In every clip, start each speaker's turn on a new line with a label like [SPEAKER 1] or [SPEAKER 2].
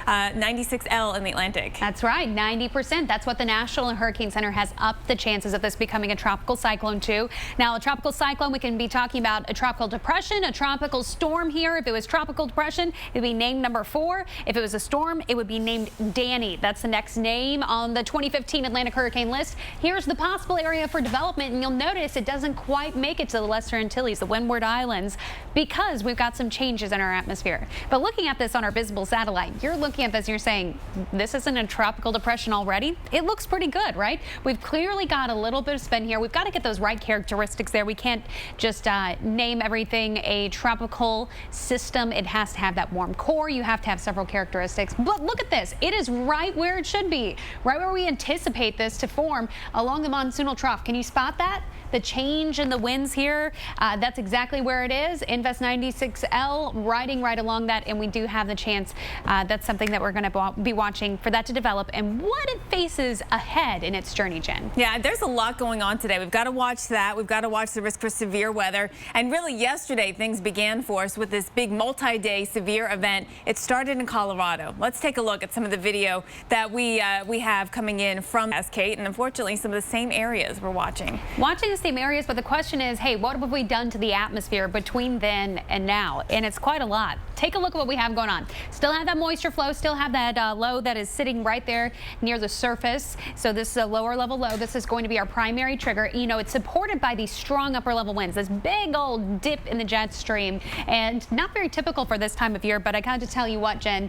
[SPEAKER 1] 96L in the Atlantic.
[SPEAKER 2] That's right, 90%. That's what the National Hurricane Center has upped the chances of this becoming a tropical cyclone to. Now, a tropical cyclone, we can be talking about a tropical depression, a tropical storm here. If it was tropical depression, it would be named number 4. If it was a storm, it would be named Danny. That's the next name on the 2015 Atlantic hurricane list. Here's the possible area for development, and you'll notice it doesn't quite make it to the Lesser Antilles, the Windward Islands, because we've got some changes in our atmosphere. But looking at this on our visible satellite, you're looking at this and you're saying, this isn't a tropical depression already? It looks pretty good, right? We've clearly got a little bit of spin here. We've got to get those right characteristics there. We can't just name everything a tropical system. It has to have that warm core. You have to have several characteristics. But look at this. It is right where it should be, right where we anticipate this to form along the monsoonal trough. Can you spot that? The change in the winds here, that's exactly where it is. Invest 96L riding right along that, and we do have the chance. That's something that we're going to be watching for that to develop and what it faces ahead in its journey, Jen.
[SPEAKER 1] Yeah, there's a lot going on today. We've got to watch that. We've got to watch the risk for severe weather. And really yesterday things began for us with this big multi-day severe event. It started in Colorado. Let's take a look at some of the video that we have coming in from Kait, and unfortunately some of the same areas we're watching.
[SPEAKER 2] The same areas, but the question is, hey, what have we done to the atmosphere between then and now? And it's quite a lot. Take a look at what we have going on. Still have that moisture flow, still have that low that is sitting right there near the surface. So this is a lower level low. This is going to be our primary trigger. You know, it's supported by these strong upper level winds, this big old dip in the jet stream, and not very typical for this time of year. But I got to tell you what, Jen,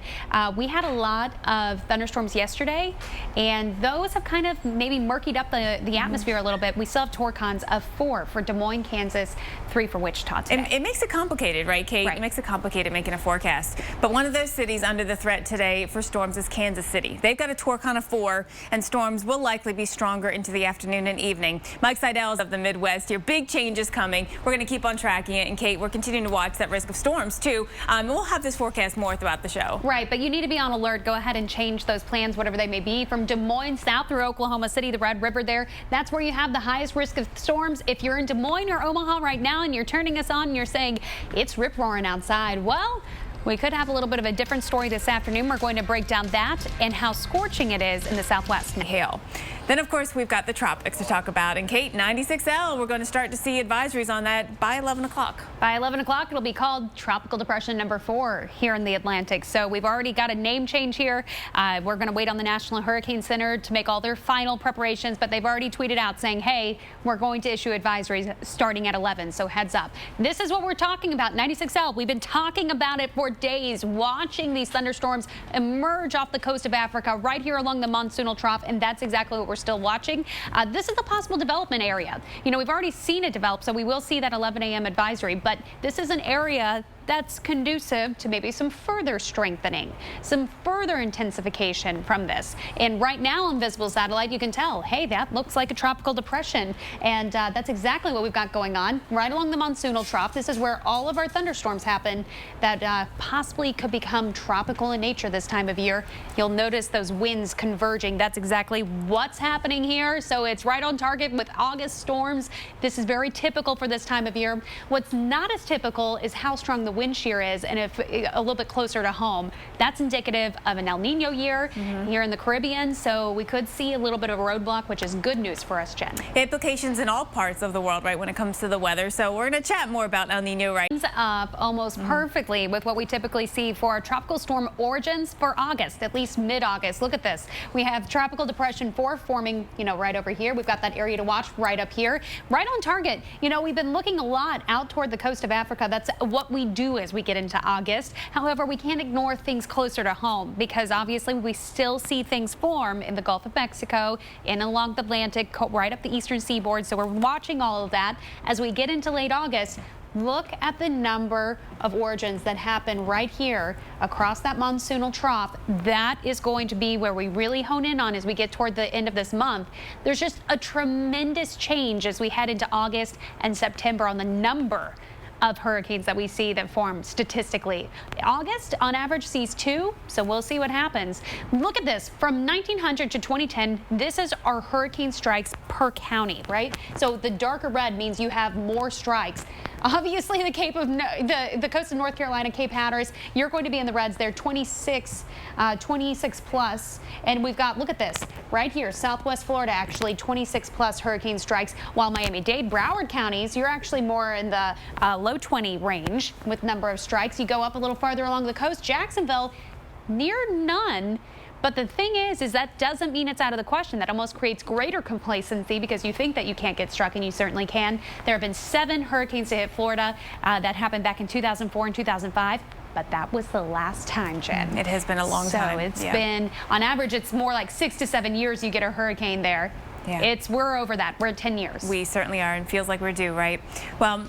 [SPEAKER 2] we had a lot of thunderstorms yesterday, and those have kind of maybe murkied up the atmosphere a little bit. We still have torcons of 4 for Des Moines, Kansas, 3 for Wichita today.
[SPEAKER 1] And it makes it complicated, right, Kate?
[SPEAKER 2] Right.
[SPEAKER 1] It makes it complicated making a forecast. But one of those cities under the threat today for storms is Kansas City. They've got a torcon of 4, and storms will likely be stronger into the afternoon and evening. Mike Seidel of the Midwest here. Big changes coming. We're going to keep on tracking it. And Kate, we're continuing to watch that risk of storms too. We'll have this forecast more throughout the show.
[SPEAKER 2] Right, but you need to be on alert. Go ahead and change those plans, whatever they may be. From Des Moines south through Oklahoma City, the Red River there, that's where you have the highest risk of storms. If you're in Des Moines or Omaha right now and you're turning us on and you're saying it's rip-roaring outside, well, we could have a little bit of a different story this afternoon. We're going to break down that and how scorching it is in the southwest and hail.
[SPEAKER 1] Then, of course, we've got the tropics to talk about. And Kate, 96L, we're going to start to see advisories on that by 11 o'clock.
[SPEAKER 2] By 11 o'clock, it'll be called Tropical Depression number 4 here in the Atlantic. So we've already got a name change here. We're going to wait on the National Hurricane Center to make all their final preparations, but they've already tweeted out saying, hey, we're going to issue advisories starting at 11, so heads up. This is what we're talking about, 96L. We've been talking about it for days, watching these thunderstorms emerge off the coast of Africa right here along the monsoonal trough, and that's exactly what we're still watching. This is the possible development area. You know, we've already seen it develop, so we will see that 11 a.m. advisory, but this is an area that's conducive to maybe some further strengthening, some further intensification from this. And right now on visible satellite, you can tell, hey, that looks like a tropical depression. And that's exactly what we've got going on right along the monsoonal trough. This is where all of our thunderstorms happen that possibly could become tropical in nature this time of year. You'll notice those winds converging. That's exactly what's happening here. So it's right on target with August storms. This is very typical for this time of year. What's not as typical is how strong the wind shear is, and if a little bit closer to home, that's indicative of an El Nino year here in the Caribbean. So we could see a little bit of a roadblock, which is good news for us, Jen.
[SPEAKER 1] Implications in all parts of the world, right, when it comes to the weather. So we're going to chat more about El Nino, right?
[SPEAKER 2] Up almost perfectly with what we typically see for our tropical storm origins for August, at least mid-August. Look at this. We have Tropical Depression 4 forming, you know, right over here. We've got that area to watch right up here, right on target. You know, we've been looking a lot out toward the coast of Africa. That's what we do as we get into August. However, we can't ignore things closer to home because obviously we still see things form in the Gulf of Mexico and along the Atlantic, right up the eastern seaboard. So we're watching all of that as we get into late August. Look at the number of origins that happen right here across that monsoonal trough. That is going to be where we really hone in on as we get toward the end of this month. There's just a tremendous change as we head into August and September on the number of hurricanes that we see that form statistically. August on average sees 2, so we'll see what happens. Look at this, from 1900 to 2010, this is our hurricane strikes per county, right? So the darker red means you have more strikes. Obviously, the coast of North Carolina, Cape Hatteras, you're going to be in the reds there, 26 plus. And we've got, look at this, right here, Southwest Florida, actually 26 plus hurricane strikes, while Miami-Dade, Broward counties, you're actually more in the low 20 range with number of strikes. You go up a little farther along the coast, Jacksonville, near none. But the thing is that doesn't mean it's out of the question. That almost creates greater complacency because you think that you can't get struck, and you certainly can. There have been 7 hurricanes to hit Florida. That happened back in 2004 and 2005. But that was the last time, Jen.
[SPEAKER 1] It has been a long time.
[SPEAKER 2] So it's been, on average, it's more like 6 to 7 years you get a hurricane there. Yeah. We're over that. We're at 10 years.
[SPEAKER 1] We certainly are, and feels like we're due, right? Well,